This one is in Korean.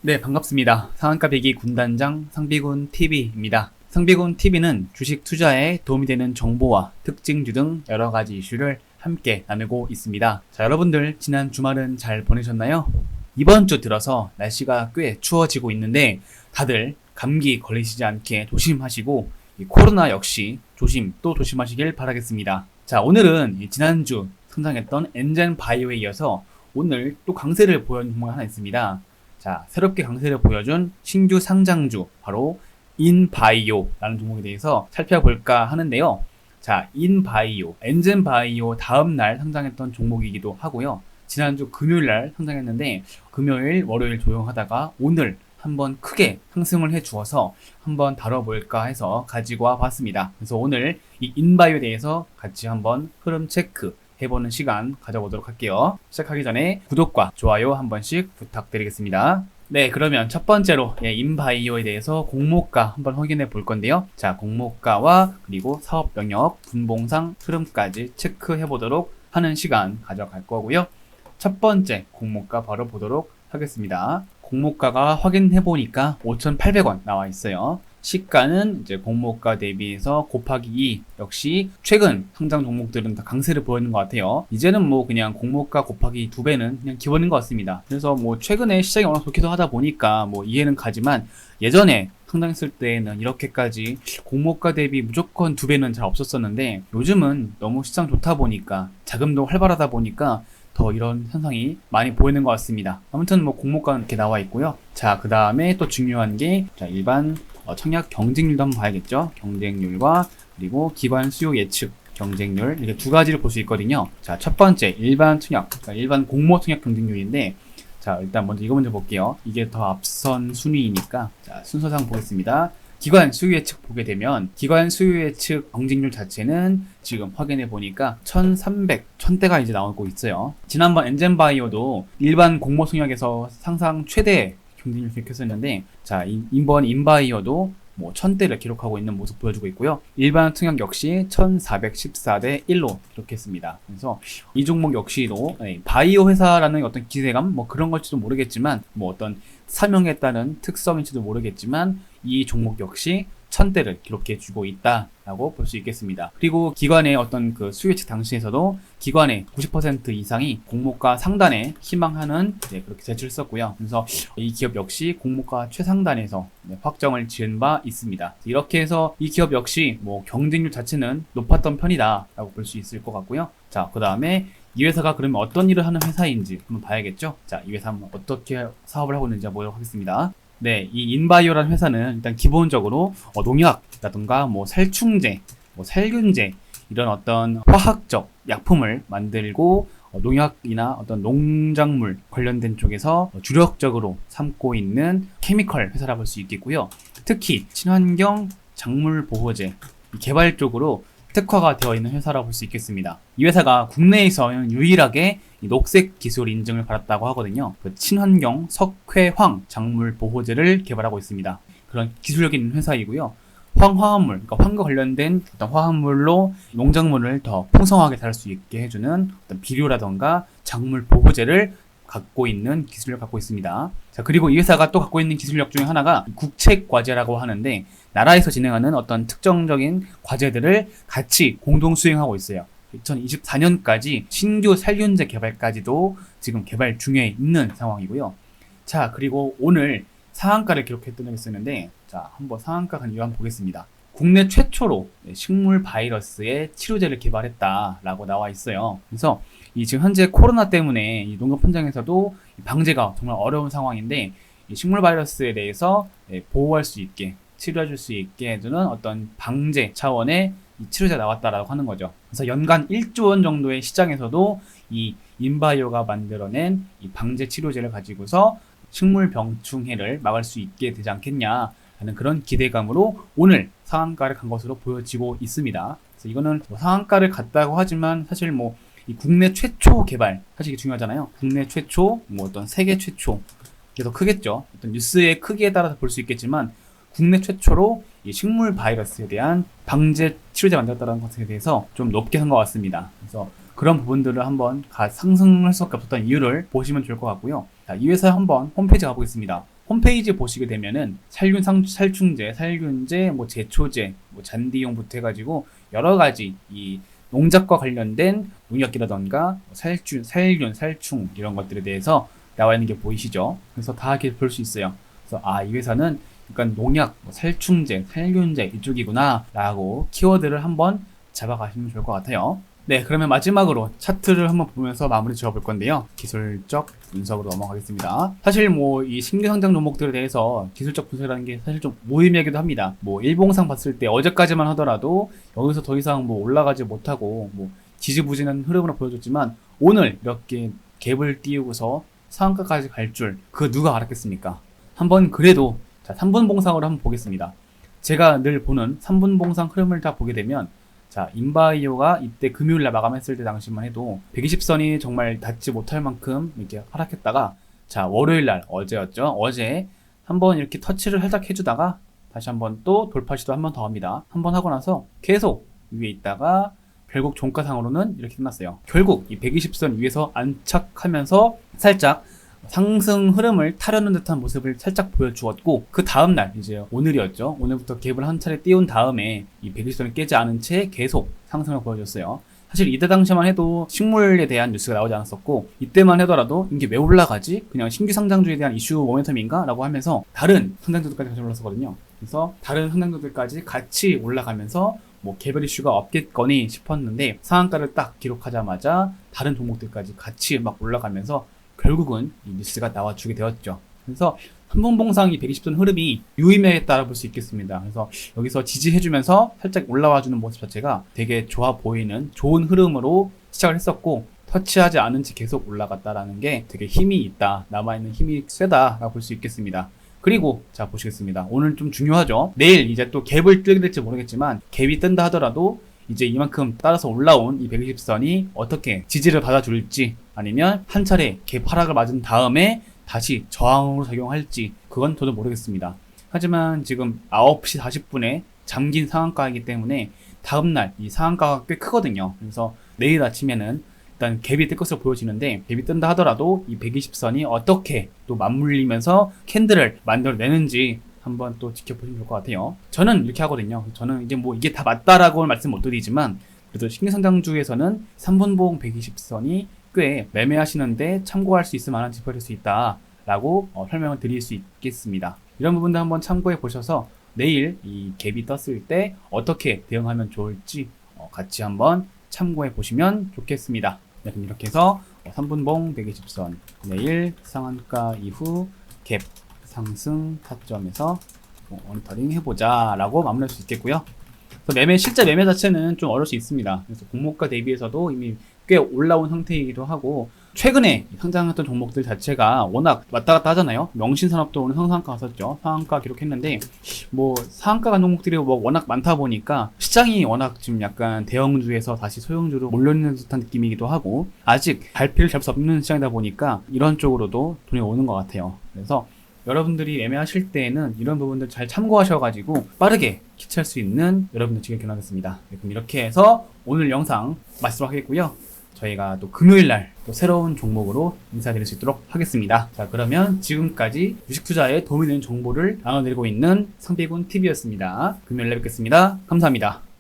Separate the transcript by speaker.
Speaker 1: 네, 반갑습니다. 상한가 배기 군단장 상비군 TV입니다. 상비군 TV는 주식 투자에 도움이 되는 정보와 특징주 등 여러 가지 이슈를 함께 나누고 있습니다. 자, 여러분들 지난 주말은 잘 보내셨나요? 이번 주 들어서 날씨가 꽤 추워지고 있는데 다들 감기 걸리시지 않게 조심하시고 이 코로나 역시 조심하시길 바라겠습니다. 자, 오늘은 지난주 성장했던 엔젠 바이오에 이어서 오늘 또 강세를 보여준 종목이 하나 있습니다. 자, 새롭게 강세를 보여준 신규 상장주, 바로 인바이오라는 종목에 대해서 살펴볼까 하는데요. 자, 인바이오, 엔젠 바이오 다음날 상장했던 종목이기도 하고요. 지난주 금요일날 상장했는데 금요일, 월요일 조용하다가 오늘 한번 크게 상승을 해 주어서 한번 다뤄볼까 해서 가지고 와 봤습니다. 그래서 오늘 이 인바이오에 대해서 같이 한번 흐름 체크 해보는 시간 가져보도록 할게요. 시작하기 전에 구독과 좋아요 한 번씩 부탁드리겠습니다. 네, 그러면 첫 번째로 인바이오에 대해서 공모가 한번 확인해 볼 건데요. 자, 공모가와 그리고 사업 영역, 분봉상 흐름까지 체크해 보도록 하는 시간 가져갈 거고요. 첫 번째 공모가 바로 보도록 하겠습니다. 공모가가 확인해 보니까 5,800원 나와 있어요. 시가는 이제 공모가 대비해서 곱하기 2. 역시 최근 상장 종목들은 다 강세를 보이는 것 같아요. 이제는 뭐 그냥 공모가 곱하기 2배는 그냥 기본인 것 같습니다. 그래서 뭐 최근에 시장이 워낙 좋기도 하다 보니까 뭐 이해는 가지만 예전에 상장했을 때는 이렇게까지 공모가 대비 무조건 2배는 잘 없었었는데 요즘은 너무 시장 좋다 보니까 자금도 활발하다 보니까 더 이런 현상이 많이 보이는 것 같습니다. 아무튼 뭐 공모가는 이렇게 나와 있고요. 자, 그 다음에 또 중요한 게 일반 청약 경쟁률도 한번 봐야겠죠. 경쟁률과 그리고 기관 수요 예측 경쟁률, 이렇게 두 가지를 볼 수 있거든요. 자, 첫 번째 일반 청약, 그러니까 일반 공모 청약 경쟁률인데, 자, 일단 이거 먼저 볼게요. 이게 더 앞선 순위이니까 자, 순서상 보겠습니다. 기관 수요 예측 보게 되면 기관 수요 예측 경쟁률 자체는 지금 확인해 보니까 1,300, 1,000대가 이제 나오고 있어요. 지난번 엔젠 바이오도 일반 공모 청약에서 상상 최대 경쟁률을 기록했었는데, 자, 이번 인바이오도 뭐 1,000대를 기록하고 있는 모습 보여주고 있고요. 일반 청약 역시 1,414대 1로 기록했습니다. 그래서 이 종목 역시도 바이오 회사라는 어떤 기대감 뭐 그런 걸지도 모르겠지만, 뭐 어떤 사명에 따른 특성인지도 모르겠지만 이 종목 역시 1,000대를 기록해주고 있다라고 볼 수 있겠습니다. 그리고 기관의 어떤 그 수요 예측 당시에서도 기관의 90% 이상이 공모가 상단에 희망하는 그렇게 제출을 썼고요. 그래서 이 기업 역시 공모가 최상단에서 확정을 지은 바 있습니다. 이렇게 해서 이 기업 역시 뭐 경쟁률 자체는 높았던 편이다라고 볼 수 있을 것 같고요. 자, 그 다음에 이 회사가 그러면 어떤 일을 하는 회사인지 한번 봐야겠죠. 자, 이 회사 한번 어떻게 사업을 하고 있는지 보도록 하겠습니다. 네, 이 인바이오라는 회사는 일단 기본적으로 농약이라든가 뭐 살충제, 뭐 살균제 이런 어떤 화학적 약품을 만들고 농약이나 어떤 농작물 관련된 쪽에서 주력적으로 삼고 있는 케미컬 회사라고 볼 수 있겠고요. 특히 친환경 작물 보호제 개발 쪽으로 특화가 되어 있는 회사라고 볼 수 있겠습니다. 이 회사가 국내에서는 유일하게 녹색 기술 인증을 받았다고 하거든요. 그 친환경 석회황 작물 보호제를 개발하고 있습니다. 그런 기술력 있는 회사이고요. 황화합물, 그러니까 황과 관련된 어떤 화합물로 농작물을 더 풍성하게 자랄 수 있게 해주는 어떤 비료라던가 작물 보호제를 갖고 있는 기술을 갖고 있습니다. 자, 그리고 이 회사가 또 갖고 있는 기술력 중에 하나가 국책 과제라고 하는데, 나라에서 진행하는 어떤 특정적인 과제들을 같이 공동 수행하고 있어요. 2024년까지 신규 살균제 개발까지도 지금 개발 중에 있는 상황이고요. 자, 그리고 오늘 상한가를 기록했던 적이 있었는데, 자, 한번 상한가 간 이유 한번 보겠습니다. 국내 최초로 식물 바이러스의 치료제를 개발했다라고 나와 있어요. 그래서 이 지금 현재 코로나 때문에 이 농업 현장에서도 방제가 정말 어려운 상황인데, 이 식물 바이러스에 대해서 보호할 수 있게, 치료해줄 수 있게 해주는 어떤 방제 차원의 이 치료제가 나왔다라고 하는 거죠. 그래서 연간 1조 원 정도의 시장에서도 이 인바이오가 만들어낸 이 방제 치료제를 가지고서 식물 병충해를 막을 수 있게 되지 않겠냐라는 그런 기대감으로 오늘 상한가를 간 것으로 보여지고 있습니다. 그래서 이거는 뭐 상한가를 갔다고 하지만 사실 뭐 이 국내 최초 개발, 사실 이게 중요하잖아요. 국내 최초, 뭐 어떤 세계 최초, 이게 더 크겠죠. 어떤 뉴스의 크기에 따라서 볼 수 있겠지만 국내 최초로 이 식물 바이러스에 대한 방제 치료제 만들었다는 것에 대해서 좀 높게 한 것 같습니다. 그래서 그런 부분들을 한번 상승할 수밖에 없었던 이유를 보시면 좋을 것 같고요. 자, 이 회사 한번 홈페이지 가보겠습니다. 홈페이지 보시게 되면은 살균제, 뭐 제초제, 뭐 잔디용부터 해가지고 여러 가지 이 농작과 관련된 농약이라던가 살균, 살충 이런 것들에 대해서 나와 있는 게 보이시죠? 그래서 다 이렇게 볼 수 있어요. 그래서 이 회사는 약간 농약, 뭐 살충제, 살균제 이쪽이구나 라고 키워드를 한번 잡아가시면 좋을 것 같아요. 네, 그러면 마지막으로 차트를 한번 보면서 마무리 지어볼 건데요. 기술적 분석으로 넘어가겠습니다. 사실 뭐 이 신규상장 종목들에 대해서 기술적 분석이라는 게 사실 좀 무의미하기도 합니다. 뭐 일봉상 봤을 때 어제까지만 하더라도 여기서 더 이상 뭐 올라가지 못하고 뭐 지지부진한 흐름으로 보여줬지만 오늘 이렇게 갭을 띄우고서 상한가까지 갈 줄 그 누가 알았겠습니까? 한번 그래도 자 3분 봉상으로 한번 보겠습니다. 제가 늘 보는 3분 봉상 흐름을 다 보게 되면 자, 인바이오가 이때 금요일날 마감했을 때 당시만 해도 120선이 정말 닿지 못할 만큼 이렇게 하락했다가 자, 월요일날 어제였죠. 어제 한번 이렇게 터치를 살짝 해주다가 다시 한번 또 돌파 시도 한번 더 합니다. 한번 하고 나서 계속 위에 있다가 결국 종가상으로는 이렇게 끝났어요. 결국 이 120선 위에서 안착하면서 살짝 상승 흐름을 타려는 듯한 모습을 살짝 보여주었고 그 다음날 이제 오늘이었죠. 오늘부터 갭을 한 차례 띄운 다음에 이 120선을 깨지 않은 채 계속 상승을 보여줬어요. 사실 이때 당시만 해도 식물에 대한 뉴스가 나오지 않았었고 이때만 하더라도 이게 왜 올라가지? 그냥 신규 상장주에 대한 이슈 모멘텀인가? 라고 하면서 다른 상장주들까지 같이 올랐었거든요. 그래서 다른 상장주들까지 같이 올라가면서 뭐 개별 이슈가 없겠거니 싶었는데 상한가를 딱 기록하자마자 다른 종목들까지 같이 막 올라가면서 결국은 이 뉴스가 나와주게 되었죠. 그래서 한분봉상이 120선 흐름이 유의미했다고 볼 수 있겠습니다. 그래서 여기서 지지해주면서 살짝 올라와주는 모습 자체가 되게 좋아 보이는 좋은 흐름으로 시작을 했었고 터치하지 않은 채 계속 올라갔다라는 게 되게 힘이 있다. 남아있는 힘이 세다라고 볼 수 있겠습니다. 그리고 자 보시겠습니다. 오늘 좀 중요하죠. 내일 이제 또 갭을 뚫게 될지 모르겠지만 갭이 뜬다 하더라도 이제 이만큼 따라서 올라온 이 120선이 어떻게 지지를 받아줄지 아니면 한 차례 갭 하락을 맞은 다음에 다시 저항으로 작용할지 그건 저도 모르겠습니다. 하지만 지금 9시 40분에 잠긴 상한가이기 때문에 다음날 이 상한가가 꽤 크거든요. 그래서 내일 아침에는 일단 갭이 뜰 것으로 보여지는데 갭이 뜬다 하더라도 이 120선이 어떻게 또 맞물리면서 캔들을 만들어내는지 한번 또 지켜보시면 좋을 것 같아요. 저는 이렇게 하거든요. 저는 이제 뭐 이게 다 맞다라고는 말씀 못 드리지만 그래도 신규상장주에서는 3분봉 120선이 꽤 매매하시는데 참고할 수 있을 만한 지표일 수 있다라고 설명을 드릴 수 있겠습니다. 이런 부분도 한번 참고해 보셔서 내일 이 갭이 떴을 때 어떻게 대응하면 좋을지 같이 한번 참고해 보시면 좋겠습니다. 네, 그럼 이렇게 해서 3분봉 120선 내일 상한가 이후 갭 상승 타점에서 모니터링 해보자 라고 마무리할 수 있겠고요. 실제 매매 자체는 좀 어려울 수 있습니다. 그래서 공모가 대비해서도 이미 꽤 올라온 상태이기도 하고 최근에 상장했던 종목들 자체가 워낙 왔다 갔다 하잖아요. 명신산업도 오늘 상한가 갔었죠. 상한가 기록했는데 뭐 상한가 간 종목들이 뭐 워낙 많다 보니까 시장이 워낙 지금 약간 대형주에서 다시 소형주로 몰려있는 듯한 느낌이기도 하고 아직 발표를 잡을 수 없는 시장이다 보니까 이런 쪽으로도 돈이 오는 것 같아요. 그래서 여러분들이 매매하실 때에는 이런 부분들 잘 참고하셔가지고 빠르게 캐치할 수 있는 여러분들 지금 권하겠습니다. 네, 그럼 이렇게 해서 오늘 영상 마치도록 하겠고요. 저희가 또 금요일날 또 새로운 종목으로 인사드릴 수 있도록 하겠습니다. 자, 그러면 지금까지 주식 투자에 도움이 되는 정보를 나눠드리고 있는 상비군 TV였습니다. 금요일에 뵙겠습니다. 감사합니다.